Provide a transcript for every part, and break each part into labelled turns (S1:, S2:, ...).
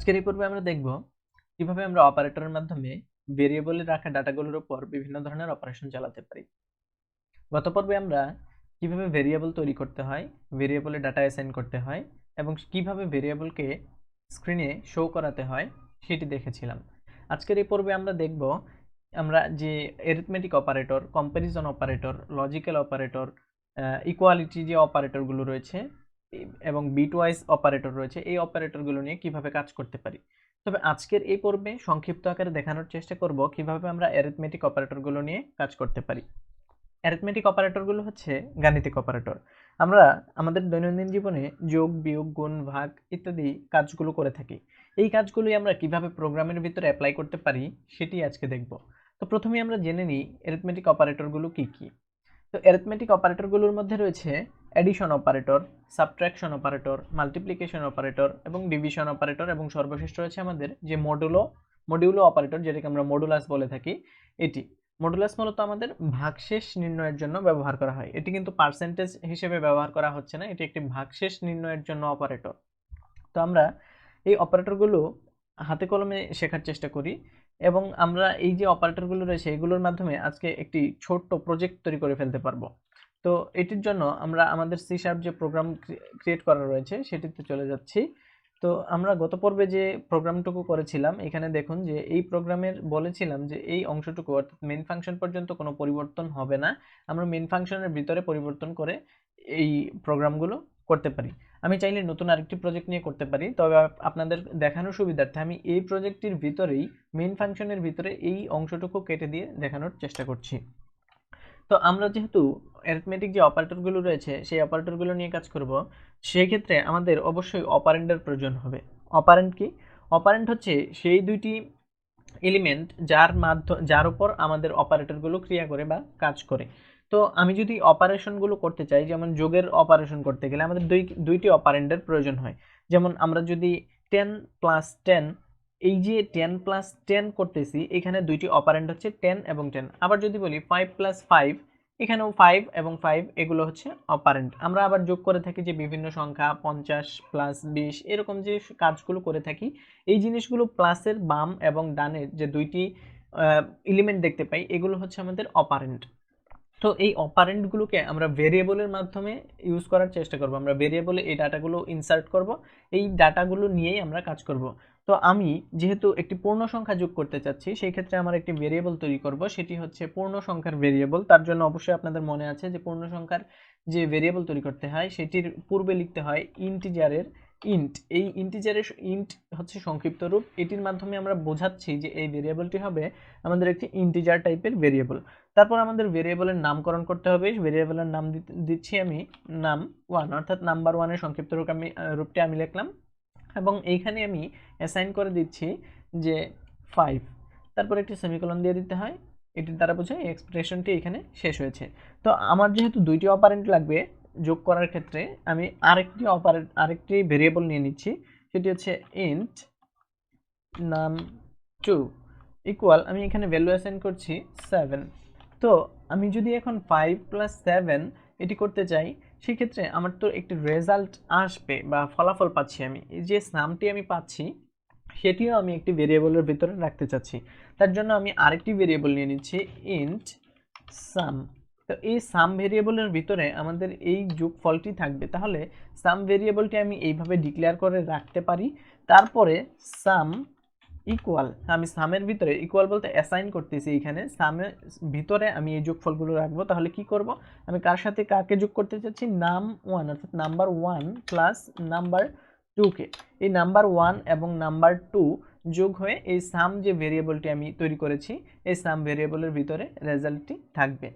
S1: আজকের এই পর্বে আমরা দেখব কিভাবে আমরা অপারেটরের মাধ্যমে ভেরিয়েবলে রাখা ডাটাগুলোর উপর বিভিন্ন ধরনের অপারেশন চালাতে পারি। গত পর্বে আমরা কিভাবে ভেরিয়েবল তৈরি করতে হয়, ভেরিয়েবলে ডাটা অ্যাসাইন করতে হয় এবং কিভাবে ভেরিয়েবলকে স্ক্রিনে শো করাতে হয় সেটি দেখেছিলাম। আজকের এই পর্বে আমরা দেখব আমরা যে arithmetic operator, comparison operator, logical operator, equality যে অপারেটরগুলো রয়েছে এবং বিটওয়াইজ অপারেটর রয়েছে, এই অপারেটরগুলো নিয়ে কিভাবে কাজ করতে পারি। তবে আজকের এই পর্বে সংক্ষিপ্ত আকারে দেখানোর চেষ্টা করব কিভাবে আমরা অ্যারিথমেটিক অপারেটরগুলো নিয়ে কাজ করতে পারি। অ্যারিথমেটিক অপারেটরগুলো হচ্ছে গাণিতিক অপারেটর। আমরা আমাদের দৈনন্দিন জীবনে যোগ, বিয়োগ, গুণ, ভাগ ইত্যাদি কাজগুলো করে থাকি। এই কাজগুলোই আমরা কিভাবে প্রোগ্রামের ভিতরে অ্যাপ্লাই করতে পারি সেটি আজকে দেখব। তো প্রথমেই আমরা জেনে নিই অ্যারিথমেটিক অপারেটরগুলো কি কি। তো অ্যারিথমেটিক অপারেটরগুলোর মধ্যে রয়েছে addition operator, subtraction operator, multiplication operator এবং ডিভিশন অপারেটর এবং সর্বশেষ রয়েছে আমাদের যে মডিউলো অপারেটর, যেটাকে আমরা মডুলাস বলে থাকি। এটি মডুলাস মূলত আমাদের ভাগশেষ নির্ণয়ের জন্য ব্যবহার করা হয়। এটি কিন্তু পার্সেন্টেজ হিসেবে ব্যবহার করা হচ্ছে না, এটি একটি ভাগশেষ নির্ণয়ের জন্য অপারেটর। তো আমরা এই অপারেটরগুলো হাতে কলমে শেখার চেষ্টা করি এবং আমরা এই যে অপারেটরগুলো রয়েছে এগুলোর মাধ্যমে আজকে একটি ছোট্ট প্রজেক্ট তৈরি করে ফেলতে পারবো। তো এটির জন্য আমরা আমাদের সি শার্প যে প্রোগ্রাম ক্রিয়েট করা রয়েছে সেটিতে চলে যাচ্ছি। তো আমরা গত পর্বে যে প্রোগ্রামটুকু করেছিলাম, এখানে দেখুন যে এই প্রোগ্রামের বলেছিলাম যে এই অংশটুকু অর্থাৎ মেইন ফাংশন পর্যন্ত কোনো পরিবর্তন হবে না। আমরা মেইন ফাংশনের ভিতরে পরিবর্তন করে এই প্রোগ্রামগুলো করতে পারি। আমি চাইলে নতুন আরেকটি প্রজেক্ট নিয়ে করতে পারি, তবে আপনাদের দেখানোর সুবিধার্থে আমি এই প্রজেক্টটির ভিতরেই মেইন ফাংশনের ভিতরে এই অংশটুকু কেটে দিয়ে দেখানোর চেষ্টা করছি। তো আমরা যেহেতু অ্যারিথমেটিক যে অপারেটরগুলো রয়েছে সেই অপারেটরগুলো নিয়ে কাজ করব, সেই ক্ষেত্রে আমাদের অবশ্যই অপারেন্ডের প্রয়োজন হবে। অপারেন্ড কি? অপারেন্ড হচ্ছে সেই দুইটি এলিমেন্ট যার উপর আমাদের অপারেটরগুলো ক্রিয়া করে বা কাজ করে। তো আমি যদি অপারেশনগুলো করতে চাই, যেমন যোগের অপারেশন করতে গেলে আমাদের দুইটি অপারেন্ডের প্রয়োজন হয়। যেমন আমরা যদি 10 প্লাস 10, এই যে 10 প্লাস 10 করতেছি, এখানে দুইটি অপারেন্ড হচ্ছে 10 এবং 10। আবার যদি বলি 5 প্লাস 5, এখানেও 5 এবং 5 এগুলো হচ্ছে অপারেন্ড। আমরা আবার যোগ করে থাকি যে বিভিন্ন সংখ্যা 50 প্লাস 20 এরকম যে কাজগুলো করে থাকি, এই জিনিসগুলো প্লাসের বাম এবং ডানের যে দুইটি এলিমেন্ট দেখতে পাই, এগুলো হচ্ছে আমাদের অপারেন্ড। তো এই অপারেন্টগুলোকে আমরা ভেরিয়েবলের মাধ্যমে ইউজ করার চেষ্টা করব। আমরা ভেরিয়েবলে এই ডাটাগুলো ইনসার্ট করব, এই ডাটাগুলো নিয়েই আমরা কাজ করব। তো আমি যেহেতু একটি পূর্ণ সংখ্যা যোগ করতে চাচ্ছি, সেই ক্ষেত্রে আমার একটি ভেরিয়েবল তৈরি করব, সেটি হচ্ছে পূর্ণ সংখ্যার ভেরিয়েবল। তার জন্য অবশ্যই আপনাদের মনে আছে যে পূর্ণ সংখ্যার যে ভেরিয়েবল তৈরি করতে হয় সেটির পূর্বে লিখতে হয় ইন্টিজারের ইন্ট। এই ইন্টিজারের ইন্ট হচ্ছে সংক্ষিপ্ত রূপ, এটির মাধ্যমে আমরা বোঝাচ্ছি যে এই ভেরিয়েবলটি হবে আমাদের একটি ইন্টিজার টাইপের ভেরিয়েবল। তারপর আমাদের ভেরিয়েবলের নামকরণ করতে হবে। ভেরিয়েবলের নাম দিচ্ছি আমি নাম 1, অর্থাৎ নাম্বার 1 এর সংক্ষিপ্ত রূপটি আমি লিখলাম এবং এইখানে আমি অ্যাসাইন করে দিচ্ছি যে 5। তারপর একটি সেমিকোলন দিয়ে দিতে হয়, এটির দ্বারা বোঝায় এই এক্সপ্রেশনটি এখানে শেষ হয়েছে। তো আমার যেহেতু দুইটি অপারেন্ট লাগবে যোগ করার ক্ষেত্রে, আমি আরেকটি ভেরিয়েবল নিয়ে নিচ্ছি, সেটি হচ্ছে ইন্ট num2 ইকুয়াল, আমি এখানে ভ্যালু অ্যাসাইন করছি 7। তো আমি যদি এখন 5 প্লাস 7 এটি করতে চাই, সেক্ষেত্রে আমার তো একটি রেজাল্ট আসবে বা ফলাফল পাচ্ছি। আমি এই যে সামটি আমি পাচ্ছি সেটিও আমি একটি ভেরিয়েবলের ভিতরে রাখতে চাচ্ছি। তার জন্য আমি আরেকটি ভেরিয়েবল নিয়ে নিচ্ছি ইন্ট সাম। তো এই সাম ভেরিয়েবলের ভিতরে আমাদের এই যোগফলটি থাকবে। তাহলে সাম ভেরিয়েবলটি আমি এইভাবে ডিক্লেয়ার করে রাখতে পারি। তারপরে সাম ইকুয়াল, আমি সামের ভিতরে ইকুয়াল বলতে অ্যাসাইন করতেছি, এখানে সামের ভিতরে আমি এই যোগফলগুলো রাখবো। তাহলে কি করব, আমি কার সাথে কাকে যোগ করতে চাচ্ছি, নাম 1 অর্থাৎ নাম্বার 1 প্লাস নাম্বার 2 কে। এই নাম্বার 1 এবং নাম্বার 2 যোগ হয়ে এই সাম যে ভেরিয়েবলটি আমি তৈরি করেছি, এই সাম ভেরিয়েবলের ভিতরে রেজাল্টটি থাকবে।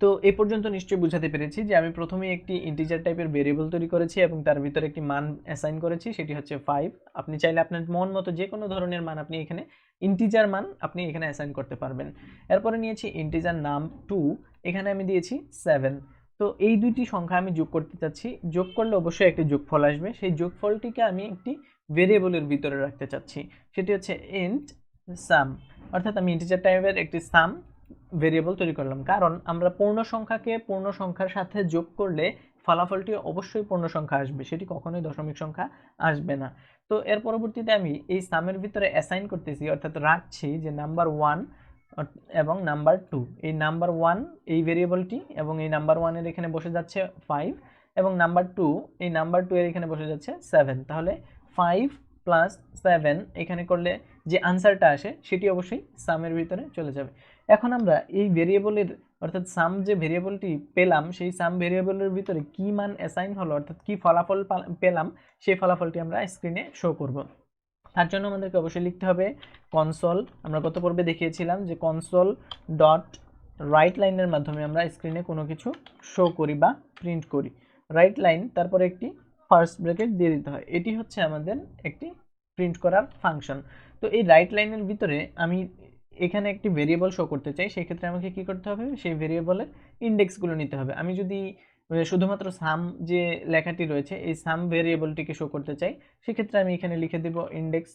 S1: তো এই পর্যন্ত নিশ্চয়ই বুঝাতে পেরেছি যে আমি প্রথমে একটি ইন্টিজার টাইপের ভেরিয়েবল তৈরি করেছি এবং তার ভিতরে একটি মান অ্যাসাইন করেছি, সেটি হচ্ছে 5। আপনি চাইলে আপনার মন মতো যে কোনো ধরনের মান আপনি এখানে ইন্টিজার মান আপনি এখানে অ্যাসাইন করতে পারবেন। এরপরে নিয়েছি ইন্টিজার নাম 2, এখানে আমি দিয়েছি 7। তো এই দুইটি সংখ্যা আমি যোগ করতে চাচ্ছি, যোগ করলে অবশ্যই একটি যোগফল আসবে, সেই যোগফলটিকে আমি একটি ভেরিয়েবলের ভিতরে রাখতে চাচ্ছি, সেটি হচ্ছে ইন্ট সাম। অর্থাৎ আমি ইন্টিজার টাইপের একটি সাম ভেরিয়েবল তৈরি করলাম, কারণ আমরা পূর্ণ সংখ্যাকে পূর্ণ সংখ্যার সাথে যোগ করলে ফলাফলটি অবশ্যই পূর্ণ সংখ্যা আসবে, সেটি কখনোই দশমিক সংখ্যা আসবে না। তো এর পরবর্তীতে আমি এই সামের ভিতরে অ্যাসাইন করতেছি, অর্থাৎ রাখছি যে নাম্বার 1 এবং নাম্বার 2, এই নাম্বার 1 এই ভেরিয়েবলটি এবং এই নাম্বার 1 এর এখানে বসে যাচ্ছে 5 এবং নাম্বার 2 এই নাম্বার 2 এর এখানে বসে যাচ্ছে 7। তাহলে 5 প্লাস 7 এখানে করলে যে আনসারটা আসে সেটি অবশ্যই সামের ভিতরে চলে যাবে। এখন আমরা এই ভেরিয়েবলের অর্থাৎ সাম যে ভেরিয়েবলটি পেলাম সেই সাম ভেরিয়েবলের ভিতরে কি মান অ্যাসাইন হলো অর্থাৎ কি ফলাফল পেলাম সেই ফলাফলটি আমরা স্ক্রিনে শো করব। তার জন্য আমাদেরকে অবশ্যই লিখতে হবে কনসোল, আমরা গত পর্বে দেখিয়েছিলাম যে কনসোল ডট রাইট লাইনের মাধ্যমে আমরা স্ক্রিনে কোনো কিছু শো করি বা প্রিন্ট করি। রাইট লাইন তারপরে একটি ফার্স্ট ব্র্যাকেট দিয়ে দিতে হয়, এটি হচ্ছে আমাদের একটি প্রিন্ট করার ফাংশন। তো এই রাইট লাইনের ভিতরে আমি এখানে একটি ভেরিয়েবল শো করতে চাই, সেই ক্ষেত্রে আমাকে কি করতে হবে, সেই ভেরিয়েবলের ইন্ডেক্সগুলো নিতে হবে। আমি যদি শুধুমাত্র সাম যে লেখাটি রয়েছে এই সাম ভেরিয়েবলটিকে শো করতে চাই, সেক্ষেত্রে আমি এখানে লিখে দেব ইন্ডেক্স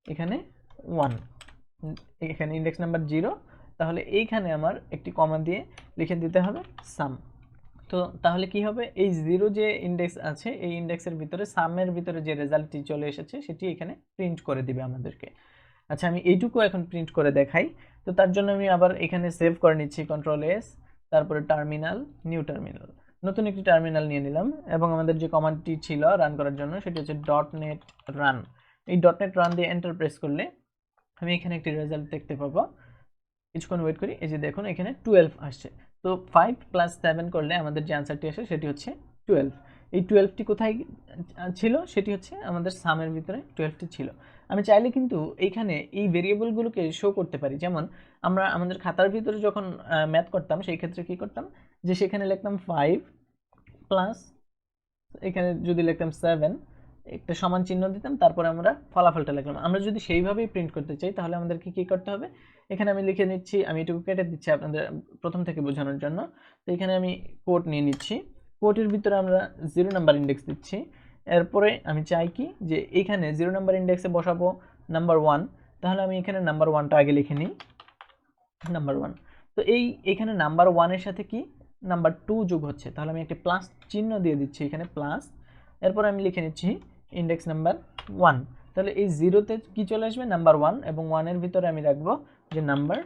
S1: এখানে 1, এখানে ইন্ডেক্স নাম্বার 0, তাহলে এইখানে আমার একটি কমা দিয়ে লিখে দিতে হবে সাম। তো তাহলে কি হবে, এই 0 যে ইন্ডেক্স আছে এই ইন্ডেক্সের ভিতরে সামের ভিতরে যে রেজাল্টটি চলে এসেছে সেটি এখানে প্রিন্ট করে দিবে আমাদেরকে। আচ্ছা, আমি এইটুকু এখন প্রিন্ট করে দেখাই। তো তার জন্য আমি আবার এখানে সেভ করে নিচ্ছি Ctrl+S, তারপরে টার্মিনাল, নিউ টার্মিনাল, নতুন একটি টার্মিনাল নিয়ে নিলাম এবং আমাদের যে কমান্ডটি ছিল রান করার জন্য সেটি হচ্ছে .NET রান। এই .NET রান দিয়ে এন্টার প্রেস করলে আমি এখানে একটি রেজাল্ট দেখতে পাবো। কিছুক্ষণ ওয়েট করি, এই যে দেখুন এখানে 12 আসছে। তো 5 প্লাস 7 করলে আমাদের যে আনসারটি আসে সেটি হচ্ছে 12। এই 12টি কোথায় ছিল, সেটি হচ্ছে আমাদের সামের ভিতরে 12টি ছিল। আমি চাইলে কিন্তু এইখানে এই ভেরিয়েবলগুলোকে শো করতে পারি, যেমন আমরা আমাদের খাতার ভিতরে যখন ম্যাথ করতাম সেই ক্ষেত্রে কি করতাম যে সেখানে লিখতাম 5 প্লাস এখানে যদি লিখতাম 7, একটা সমান চিহ্ন দিতাম, তারপরে আমরা ফলাফলটা লিখলাম। আমরা যদি সেইভাবেই প্রিন্ট করতে চাই তাহলে আমাদেরকে কি করতে হবে, এখানে আমি লিখে নিচ্ছি, আমি এটুকু কেটে দিচ্ছি আপনাদের প্রথম থেকে বোঝানোর জন্য। তো এখানে আমি কোড নিয়ে নিচ্ছি, কোডের ভিতরে আমরা 0 নাম্বার ইন্ডেক্স দিচ্ছি। এরপরে আমি চাই কি যে এখানে 0 নাম্বার ইন্ডেক্সে বসাবো নাম্বার 1, তাহলে আমি এখানে নাম্বার 1টা আগে লিখে নিই, নাম্বার 1। তো এখানে নাম্বার 1 এর সাথে কি নাম্বার 2 যোগ হচ্ছে, তাহলে আমি একটা প্লাস চিহ্ন দিয়ে দিচ্ছি এখানে প্লাস, এরপর আমি লিখে নিচ্ছি ইন্ডেক্স নাম্বার 1। তাহলে এই 0তে কি চলে আসবে নাম্বার 1 এবং 1 এর ভিতরে আমি রাখবো যে নাম্বার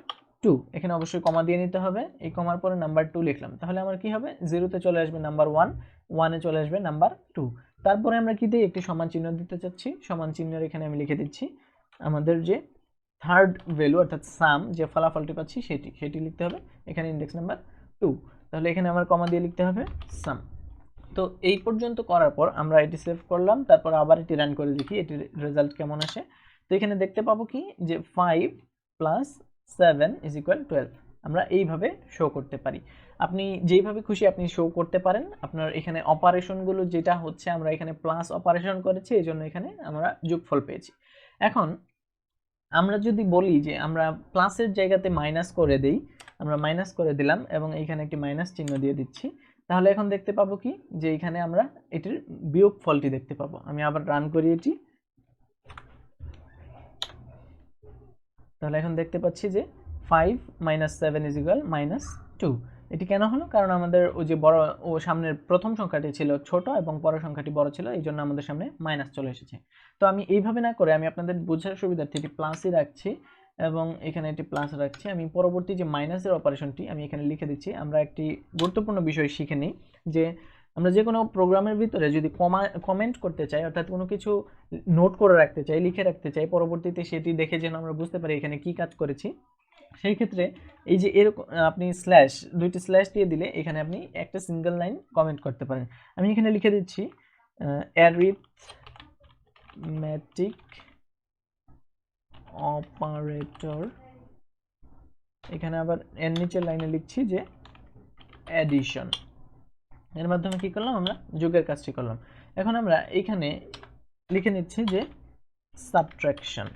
S1: 2, এখানে অবশ্যই কমা দিয়ে নিতে হবে, এই কমার পরে নাম্বার 2 লিখলাম, তাহলে আমার কি হবে 0তে চলে আসবে নাম্বার 1, 1 এ চলে আসবে নাম্বার 2। তারপরে আমরা কি দিই, একটি সমান চিহ্ন দিতে চাচ্ছি, সমান চিহ্নের এখানে আমি লিখে দিচ্ছি আমাদের যে থার্ড ভ্যালু অর্থাৎ সাম যে ফলাফলটি পাচ্ছি সেটি লিখতে হবে এখানে ইন্ডেক্স নাম্বার 2, তাহলে এখানে আমার কমা দিয়ে লিখতে হবে সাম। তো এই পর্যন্ত করার পর আমরা এটি সেভ করলাম, তারপর আবার এটি রান করে দেখি এটির রেজাল্ট কেমন আসে। তো এখানে দেখতে পাবো কি যে 5 প্লাস 7 ইজ ইকুয়াল 12, আমরা এইভাবে শো করতে পারি। আপনি যেইভাবে খুশি আপনি শো করতে পারেন। আপনার এখানে অপারেশনগুলো যেটা হচ্ছে আমরা এখানে প্লাস অপারেশন করেছি, এই জন্য এখানে আমরা যোগফল পেয়েছি। এখন আমরা যদি বলি যে আমরা প্লাসের জায়গাতে মাইনাস করে দেই, আমরা মাইনাস করে দিলাম এবং এইখানে একটি মাইনাস চিহ্ন দিয়ে দিচ্ছি, তাহলে এখন দেখতে পাবো কি যে এইখানে আমরা এটির বিয়োগ ফলটি দেখতে পাবো। আমি আবার রান করি এটি, তাহলে এখন দেখতে পাচ্ছি যে 5 - 7 = -2। এটি কেন হলো, কারণ আমাদের ওই যে বড় ও সামনের প্রথম সংখ্যাটি ছিল ছোট এবং পরের সংখ্যাটি বড় ছিল, এই জন্য আমাদের সামনে মাইনাস চলে এসেছে। তো আমি এইভাবে না করে আমি আপনাদের বোঝার সুবিধার্থে এটি প্লাসই রাখছি এবং এখানে এটি প্লাস রাখছি। আমি পরবর্তী যে মাইনাসের অপারেশনটি আমি এখানে লিখে দিচ্ছি। আমরা একটি গুরুত্বপূর্ণ বিষয় শিখে নিই যে আমরা যে কোনো প্রোগ্রামের ভিতরে যদি কমেন্ট করতে চাই, অর্থাৎ কোনো কিছু নোট করে রাখতে চাই, লিখে রাখতে চাই, পরবর্তীতে সেটি দেখে যেন আমরা বুঝতে পারি এখানে কি কাজ করেছি, সেই ক্ষেত্রে এই যে এরকম আপনি স্ল্যাশ, দুইটি স্ল্যাশ দিয়ে দিলে এখানে আপনি একটা সিঙ্গেল লাইন কমেন্ট করতে পারেন। আমি এখানে লিখে দিচ্ছি অ্যারিথমেটিক অপারেটর, এখানে আবার এর নিচের লাইনে লিখছি যে অ্যাডিশন, এর মাধ্যমে কি করলাম আমরা যোগের কাজটি করলাম। এখন আমরা এখানে লিখে নিচ্ছি যে সাবট্রাকশন।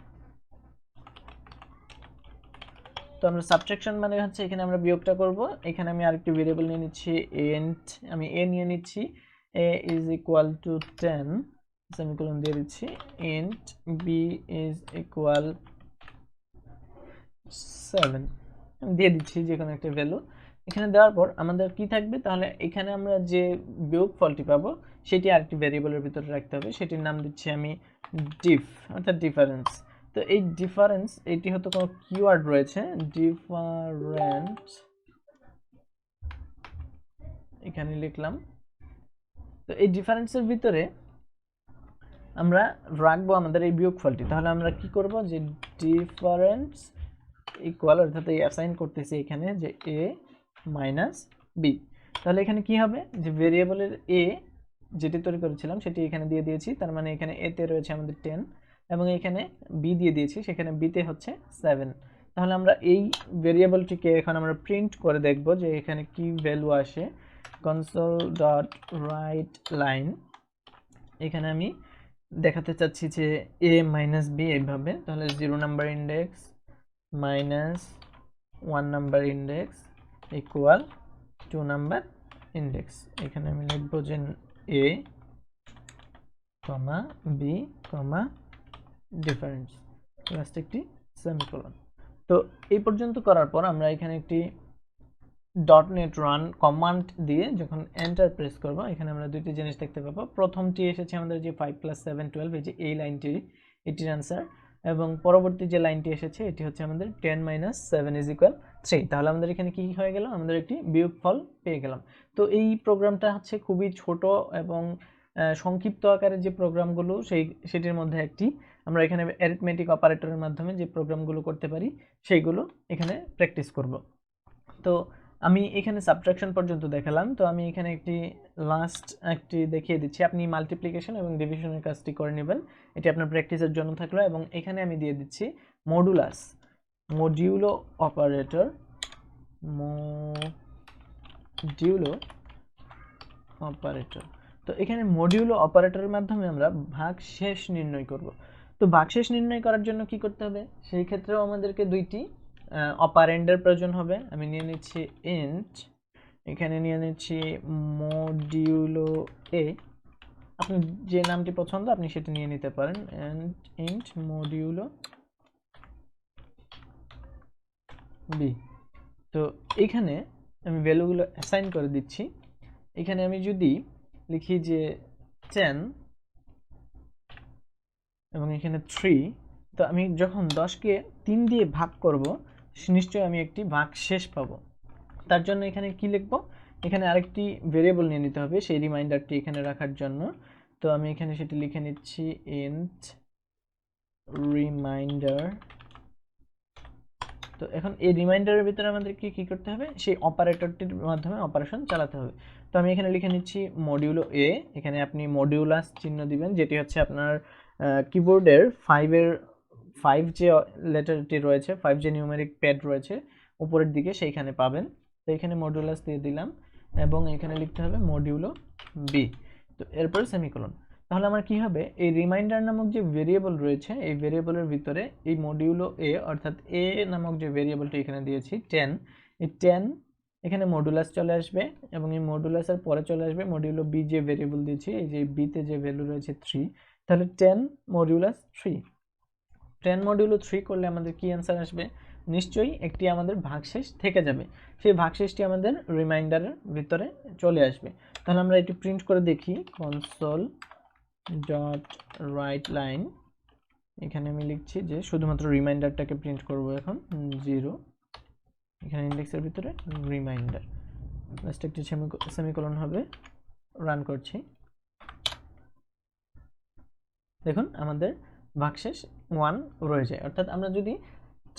S1: তো আমরা সাবট্রাকশন মানে হচ্ছে এখানে আমরা বিয়োগটা করব। এখানে আমি আরেকটি ভেরিয়েবল নিয়ে নিচ্ছি এন্ড, আমি এ নিয়ে নিচ্ছি, a = 10 সেমিকোলন দিয়ে দিচ্ছি, এন্ড b = 7 দিয়ে দিচ্ছি যে কোনো একটা ভ্যালু। এখানে দেওয়ার পর আমাদের কি থাকবে, তাহলে এখানে আমরা যে বিয়োগফলটি পাবো সেটি আরেকটি ভেরিয়েবলের ভিতরে রাখতে হবে, সেটির নাম দিচ্ছি আমি ডিফ, অর্থাৎ ডিফারেন্স। তো এই ডিফারেন্স এটি হয়তো কোনো কিওয়ার্ড রয়েছে, ডিফারেন্স এখানে লিখলাম। তো এই ডিফারেন্সের ভিতরে আমরা রাখবো আমাদের এই বিয়োগফলটি। তাহলে আমরা কি করব, যে ডিফারেন্স ইকুয়াল, অর্থাৎ এই অ্যাসাইন করতেছি এখানে যে a মাইনাস বি। তাহলে এখানে কি হবে, যে ভেরিয়েবলের a যেটি তৈরি করেছিলাম সেটি এখানে দিয়ে দিয়েছি, তার মানে এখানে a তে রয়েছে আমাদের 10 এবং এখানে b দিয়ে দিয়েছি, সেখানে b তে হচ্ছে 7। তাহলে আমরা এই ভেরিয়েবলটিকে এখন আমরা প্রিন্ট করে দেখব যে এখানে কি ভ্যালু আসে। console.writeLine, এখানে আমি দেখাতে চাচ্ছি যে a মাইনাস b এইভাবে। তাহলে 0 number index minus 1 number index equal 2 number index. এখানে আমি লিখব যে a comma b comma difference last একটি সেমিকোলন। তো এই পর্যন্ত করার পর আমরা এখানে একটি .NET রান কমান্ড দিয়ে যখন এন্টার প্রেস করব, এখানে আমরা দুইটি জিনিস দেখতে পাবো। প্রথমটি এসেছে আমাদের যে 5 + 7 12, এই যে এই লাইনটি, এটির আনসার, এবং পরবর্তী যে লাইনটি এসেছে এটি হচ্ছে আমাদের 10 - 7 = 3। তাহলে আমাদের এখানে কি হয়ে গেল, আমাদের একটি বিয়োগফল পেয়ে গেলাম। তো এই প্রোগ্রামটা হচ্ছে খুবই ছোট এবং সংক্ষিপ্ত আকারের যে প্রোগ্রামগুলো সেটির মধ্যে একটি। আমরা এখানে অ্যারিথমেটিক অপারেটরের মাধ্যমে যে প্রোগ্রামগুলো করতে পারি সেইগুলো এখানে প্র্যাকটিস করব। তো আমি এখানে সাবট্রাকশন পর্যন্ত দেখালাম। তো আমি এখানে লাস্ট একটি দেখিয়ে দিচ্ছি, আপনি মাল্টিপ্লিকেশন এবং ডিভিশনের কাজটি করে নেবেন, এটি আপনার প্র্যাকটিসের জন্য থাকলো। এবং এখানে আমি দিয়ে দিচ্ছি modulus, modulo operator, modulo operator. তো এখানে মডিউলো অপারেটরের মাধ্যমে আমরা ভাগশেষ নির্ণয় করব। তো ভাগশেষ নির্ণয় করার জন্য কি করতে হবে, সেই ক্ষেত্রেও আমাদেরকে দুইটি অপারেন্ডের প্রয়োজন হবে। আমি নিয়ে নিচ্ছি ইন্ট, এখানে নিয়ে নিচ্ছি মডিউলো এ, আপনি যে নামটি পছন্দ আপনি সেটা নিয়ে নিতে পারেন, এন্ড ইন্ট মডিউলো বি। তো এখানে আমি ভ্যালুগুলো অ্যাসাইন করে দিচ্ছি। এখানে আমি যদি লিখি যে 10 এবং এখানে 3, তো আমি যখন 10কে 3 দিয়ে ভাগ করব নিশ্চয়ই আমি একটি ভাগশেষ পাবো। তার জন্য এখানে কি লিখব, এখানে আরেকটি ভেরিয়েবল নিয়ে নিতে হবে সেই রিমাইন্ডারটি এখানে রাখার জন্য। তো আমি এখানে সেটি লিখে নিচ্ছি ইন্ট রিমাইন্ডার। তো এখন এই রিমাইন্ডারের ভিতরে আমাদেরকে কি করতে হবে, সেই অপারেটরটির মাধ্যমে অপারেশন চালাতে হবে। তো আমি এখানে লিখে নিচ্ছি মডিউলো এ, এখানে আপনি মডিউলাস চিহ্ন দিবেন, যেটি হচ্ছে আপনার কিবোর্ডের 5 যে লেটারটি রয়েছে, 5 যে নিউমেরিক প্যাড রয়েছে উপরের দিকে সেইখানে পাবেন। তো এখানে মডিউলাস দিয়ে দিলাম এবং এখানে লিখতে হবে মডিউলো বি, তো এরপর সেমিকোলন। তাহলে আমার কি হবে, এই রিমাইন্ডার নামক যে ভেরিয়েবল রয়েছে এই ভেরিয়েবলের ভিতরে এই মডিউলো এ, অর্থাৎ এ নামক যে ভেরিয়েবলটি এখানে দিয়েছি 10, এই 10 এখানে মডুলাস চলে আসবে এবং এই মডুলাসের পরে চলে আসবে মডিউলো বি যে ভেরিয়েবল দিয়েছি, এই যে বিতে যে ভ্যালু রয়েছে 3, তাহলে 10 মডিউলাস 3। 10 মডিউলো 3 করলে আমাদের কি অ্যান্সার আসবে, নিশ্চয়ই একটি আমাদের ভাগশেষ থেকে যাবে, সেই ভাগশেষটি আমাদের রিমাইন্ডারের ভিতরে চলে আসবে। তাহলে আমরা এটি প্রিন্ট করে দেখি, console.writeLine, এখানে আমি লিখছি যে শুধুমাত্র রিমাইন্ডারটাকে প্রিন্ট করব এখন 0, এখানে ইন্ডেক্সের ভিতরে রিমাইন্ডার, লাস্ট একটি সেমিকোলন হবে। রান করছি, দেখুন আমাদের ভাগশেষ 1 রয়েছে। অর্থাৎ আমরা যদি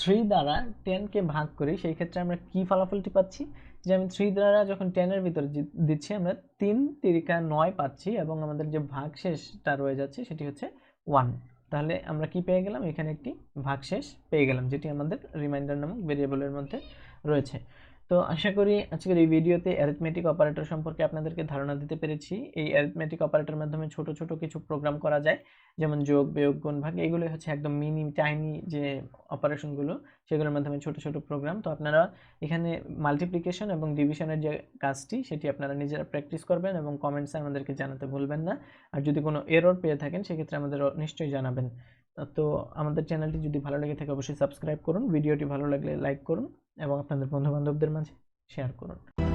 S1: 3 দ্বারা 10 কে ভাগ করি সেই ক্ষেত্রে আমরা কি ফলাফলটি পাচ্ছি, যে আমি 3 দ্বারা যখন 10 এর ভিতরে দিচ্ছি আমরা 3 তিরিকা 9 পাচ্ছি এবং আমাদের যে ভাগশেষটা রয়ে যাচ্ছে সেটি হচ্ছে 1। তাহলে আমরা কি পেয়ে গেলাম, এখানে একটি ভাগশেষ পেয়ে গেলাম যেটি আমাদের রিমাইন্ডার নামক ভেরিয়েবলের মধ্যে রয়েছে। তো আশা করি আজকের এই ভিডিওতে অ্যারিথমেটিক অপারেটর সম্পর্কে আপনাদেরকে ধারণা দিতে পেরেছি। এই অ্যারিথমেটিক অপারেটরের মাধ্যমে ছোট ছোট কিছু প্রোগ্রাম করা যায়, যেমন যোগ, বিয়োগ, গুণ, ভাগ, এগুলো হচ্ছে একদম মিনি টাইনি যে অপারেশনগুলো, সেগুলোর মাধ্যমে ছোট ছোট প্রোগ্রাম। তো আপনারা এখানে মাল্টিপ্লিকেশন এবং ডিভিশনের যে কাজটি সেটি আপনারা নিজেরা প্র্যাকটিস করবেন এবং কমেন্টসে আমাদেরকে জানাতে ভুলবেন না। আর যদি কোনো এরর পেয়ে থাকেন সেক্ষেত্রে আমাদের নিশ্চয়ই জানাবেন। তো আমাদের চ্যানেলটি যদি ভালো লেগে থাকে অবশ্যই সাবস্ক্রাইব করুন, ভিডিওটি ভালো লাগলে লাইক করুন এবং আপনাদের বন্ধু বান্ধবদের মাঝে শেয়ার করুন।